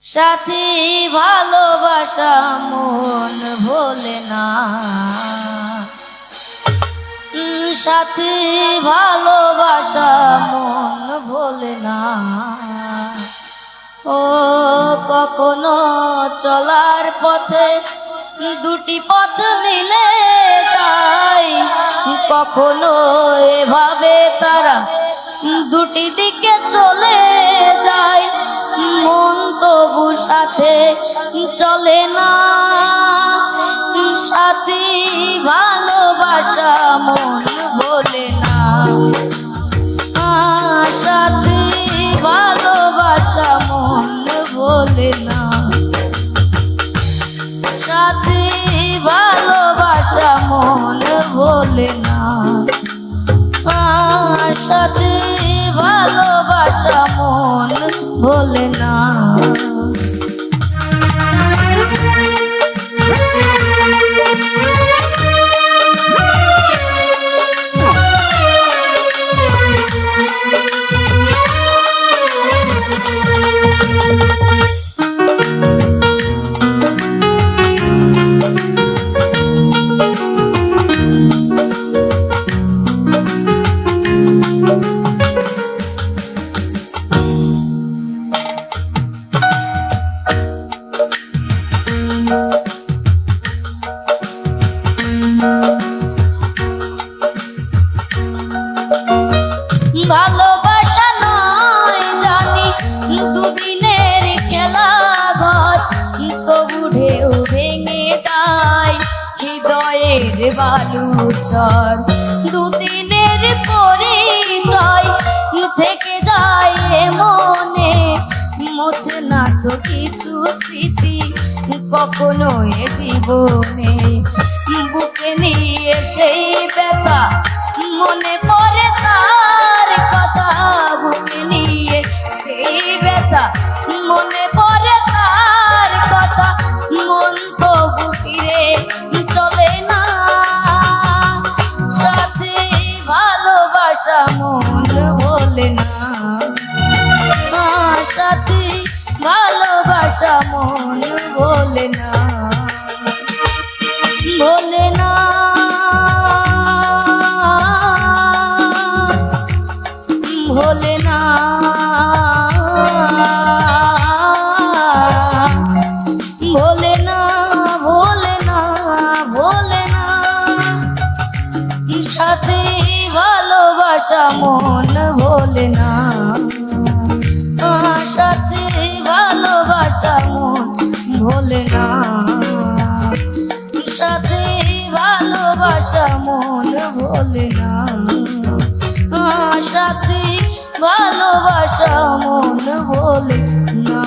সাথী ভালোবাসা মন ভোলে না, সাথী ভালোবাসা মন ভোলে না। ও কখনো চলার পথে দুটি পথ মিলে যায়, কখনো এভাবে তারা দুটি দিকে চলে যায়। মন তবু সাথে চলে না, সাথী ভালোবাসা মন ভোলে না, সাথী ভালোবাসা মন ভোলে না, সাথী ভালোবাসা মন ভোলে না, সাথী ভালোবাসা মন ভোলে না। ভালোবাসা নয় জানি দুদিনের খেলা ঘর, তবু ঢেউ ভেঙে যায় হৃদয়ের বালুচর। দুদিনের পরিচয় থেকে যায় মনে, মোছে না তো কিছু স্মৃতি কখনো এ জীবনে। বুকে নিয়ে সেই ব্যথা মনে পড়ে তার কথা, বুকে নিয়ে সেই ব্যথা মনে পড়ে তার কথা। মন তো বুকিরে চলে না, সাথী ভালোবাসা মন ভোলে না, সাথী ভালোবাসা মন ভোলে না, ভোলে না, ভোলে না, ভোলে না, ভোলে না, ভোলে না, সাথী ভালোবাসা মন ভোলে না, সাথী ভালোবাসা মন ভোলে না, সাথী ভালোবাসা মন ভোলে না, সাথী ভালোবাসা মন ভোলে না।